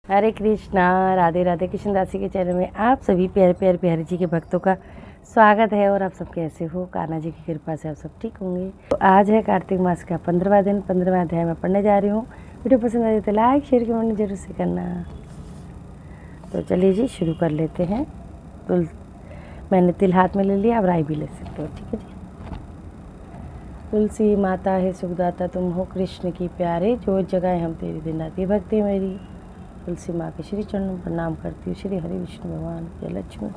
हरे कृष्णा। राधे राधे। कृष्ण दासी के चैनल में आप सभी प्यारे प्यारे प्यारे जी के भक्तों का स्वागत है। और आप सब कैसे हो? कान्हा जी की कृपा से आप सब ठीक होंगे। तो आज है कार्तिक मास का 15वां दिन, 15वां अध्याय में पढ़ने जा रही हूँ। वीडियो पसंद आए तो लाइक शेयर कमेंट जरूर से करना। तो चलिए जी शुरू कर लेते हैं। मैंने तिल हाथ में ले लिया, अब राई भी ले सकते हो, ठीक है जी। तुलसी माता है सुखदाता, तुम हो कृष्ण की प्यारे, जो जगह हम तेरी दिन राती भक्ति मेरी। तुलसी माँ के श्री चरणों पर नाम करती हूँ। श्री हरि विष्णु भगवान की लक्ष्मी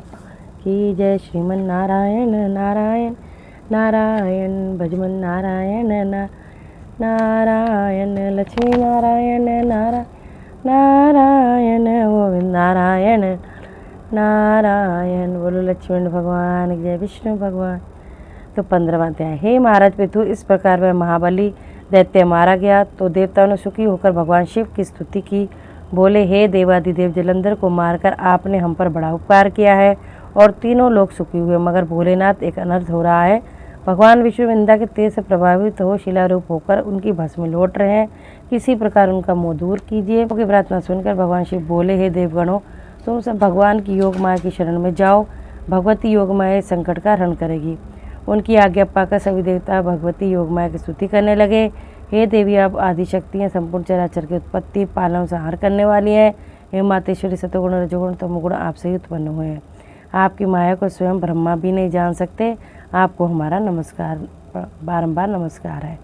की जय। श्रीमन नारायण नारायण नारायण भजमन नारायण नारायण लक्ष्मी नारायण नारायण गोविंद नारायण नारायण। बोलो लक्ष्मण भगवान की जय, विष्णु भगवान। तो 15वां अध्याय। हे महाराज पितु, इस प्रकार वह महाबली दैत्य मारा गया तो देवताओं ने सुखी होकर भगवान शिव की स्तुति की। बोले, हे देवादिदेव, जलंधर को मारकर आपने हम पर बड़ा उपकार किया है और तीनों लोग सुखी हुए। मगर भोलेनाथ, एक अनर्थ हो रहा है। भगवान विष्णु निंदा के तेज से प्रभावित हो शिलारूप होकर उनकी भस्म में लौट रहे हैं। किसी प्रकार उनका मोह दूर कीजिए। उनकी प्रार्थना सुनकर भगवान शिव बोले, हे देवगणों, तुम सब भगवान की योग माया की शरण में जाओ। भगवती योग माया संकट का हरण करेगी। उनकी आज्ञा पाकर सभी देवता भगवती योग माया की स्तुति करने लगे। हे देवी, आप आदिशक्ति हैं, संपूर्ण चराचर की उत्पत्ति पालन संहार करने वाली हैं। हे मातेश्वरी, सतोगुण रजोगुण तमोगुण आपसे ही उत्पन्न हुए हैं। आपकी माया को स्वयं ब्रह्मा भी नहीं जान सकते। आपको हमारा नमस्कार, बारंबार नमस्कार है।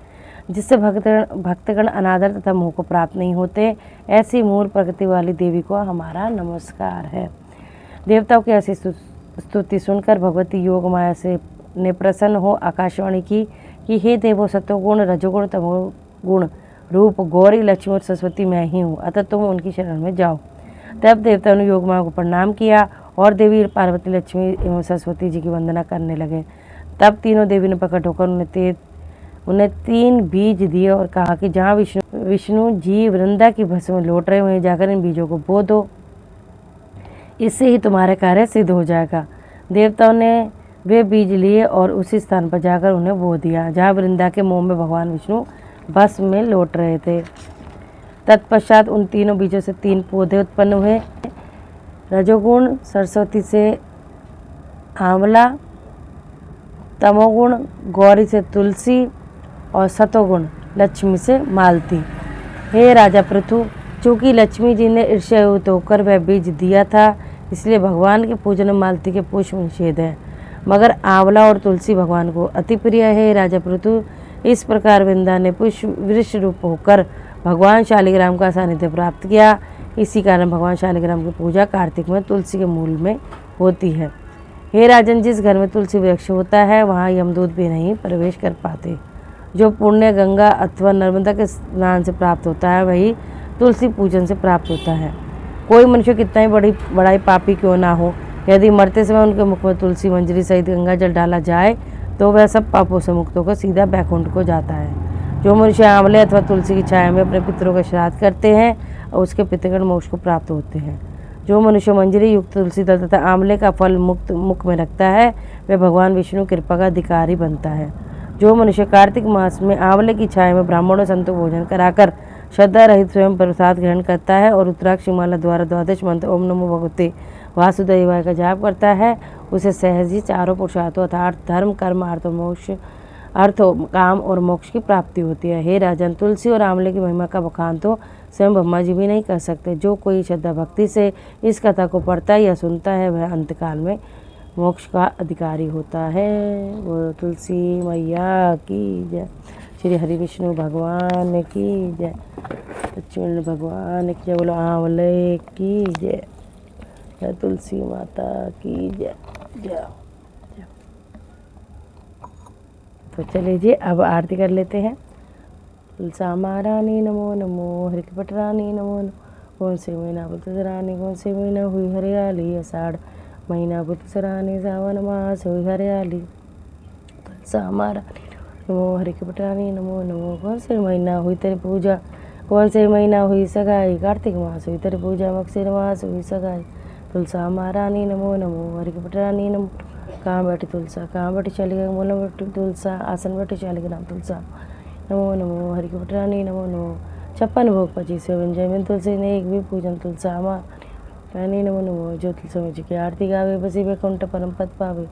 जिससे भक्तगण अनादर तथा मोह को प्राप्त नहीं होते, ऐसी मूल प्रकृति वाली देवी को हमारा नमस्कार है। देवताओं की ऐसी स्तुति सुनकर भगवती योग माया से ने प्रसन्न हो आकाशवाणी की कि हे देवो, सतोगुण रजोगुण तमोगुण रूप गौरी लक्ष्मी और सरस्वती मैं ही हूँ, अतः तुम उनकी शरण में जाओ। तब देवताओं ने योग माया को प्रणाम किया और देवी पार्वती, लक्ष्मी एवं सरस्वती जी की वंदना करने लगे। तब तीनों देवी ने प्रकट होकर उन्हें 3 बीज दिए और कहा कि जहाँ विष्णु जी वृंदा की भस्म में लौट रहे, वहीं जाकर इन बीजों को बो दो। इससे ही तुम्हारे कार्य सिद्ध हो जाएगा। देवताओं ने वे बीज लिए और उसी स्थान पर जाकर उन्हें बो दिया जहाँ वृंदा के मुंह में भगवान विष्णु भस्म में लौट रहे थे। तत्पश्चात उन तीनों बीजों से 3 पौधे उत्पन्न हुए। रजोगुण सरस्वती से आंवला, तमोगुण गौरी से तुलसी और सतोगुण लक्ष्मी से मालती। हे राजा पृथु, चूँकि लक्ष्मी जी ने ईर्ष्यायुक्त होकर वह बीज दिया था, इसलिए भगवान के पूजन में मालती के पुष्प निषेध है, मगर आंवला और तुलसी भगवान को अति प्रिय है। राजा पृथु, इस प्रकार वृंदा ने पुष्प वृक्ष रूप होकर भगवान शालिग्राम का सानिध्य प्राप्त किया। इसी कारण भगवान शालिग्राम की पूजा कार्तिक में तुलसी के मूल में होती है। हे राजन, जिस घर में तुलसी वृक्ष होता है वहाँ यमदूत भी नहीं प्रवेश कर पाते। जो पुण्य गंगा अथवा नर्मदा के स्नान से प्राप्त होता है, वही तुलसी पूजन से प्राप्त होता है। कोई मनुष्य कितना ही बड़ा पापी क्यों ना हो, यदि मरते समय उनके मुख में तुलसी मंजरी सहित गंगा जल डाला जाए तो वह सब पापों से मुक्त होकर सीधा बैकुंठ को जाता है। जो मनुष्य आंवले अथवा तुलसी की छाया में अपने पितरों का श्राद्ध करते हैं, उसके पितृगण मोक्ष को प्राप्त होते हैं। जो मनुष्य मंजरी युक्त तुलसी दल तथा आंवले का फल मुख में रखता है, वह भगवान विष्णु कृपा का अधिकारी बनता है। जो मनुष्य कार्तिक मास में आंवले की छाया में ब्राह्मणों संतों भोजन कराकर श्रद्धा रहित स्वयं प्रसाद ग्रहण करता है और रुद्राक्ष माला द्वारा 12 मंत्र ओम नमो भगवते वासुदेवाय का जाप करता है, उसे सहज ही चारों पुरुषार्थों अर्थात धर्म कर्म अर्थ काम और मोक्ष की प्राप्ति होती है। हे राजन, तुलसी और आंवले की महिमा का बखान तो स्वयं ब्रह्मा जी भी नहीं कर सकते। जो कोई श्रद्धा भक्ति से इस कथा को पढ़ता या सुनता है, वह अंतकाल में मोक्ष का अधिकारी होता है। वो तुलसी मैया की जय। श्री हरि विष्णु भगवान की जय। लक्ष्मण भगवान की जय। बोलो आंवले की जय। तुलसी माता की जय जय। तो चलिए जी, अब आरती कर लेते हैं। तुलसा महारानी नमो नमो, हरिकपट रानी नमो नमो। कौन से महीना बुद्ध रानी, कौन से महीना हुई हरियाली, आषाढ़ महीना बुद्ध रानी, सावन मास हुई हरियाली। तुलसा महारानी नमो, हरिकपट रानी नमो नमो। कौन से महीना हुई तेरी पूजा, कौन से महीना हुई सगाई, कार्तिक मास हुई तेरी पूजा, मगशिर मास हुई सगाई। तुलसा महारानी नमो नमो, हरिकपट रानी नमो। कहाँ बैठी तुलसा, कहाँ बैठी शालिग्राम, मूलम बैठी तुलसा, आसन बैठी शालिग्राम तुलसा। नमो नमो, हरिकपट रानी नमो नमो। 56 भोग 25 जय में तुलसी ने एक भी पूजन तुलसामा रानी नमो नमो। जो तुलसी जी की आरती गावे बसी वैकुंठ परम पद पावे।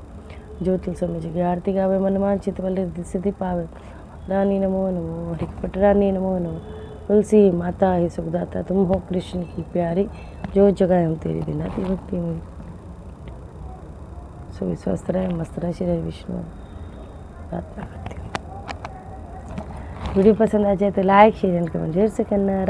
जो तुलसी जी की आरती गावे मनमान चित बल सिद्धि पावे। रानी नमो नमो हरिपट रानी नमो नमो। तुलसी माता है सुखदाता तुम हो कृष्ण की प्यारी। जो जगह हम तेरी बिना ती भक्ति में। सभी स्वस्थ रहे मस्त रहे श्री विष्णु प्रार्थना करती हूँ। वीडियो पसंद आ जाए तो लाइक शेयर एंड कमेंट जरूर से करना।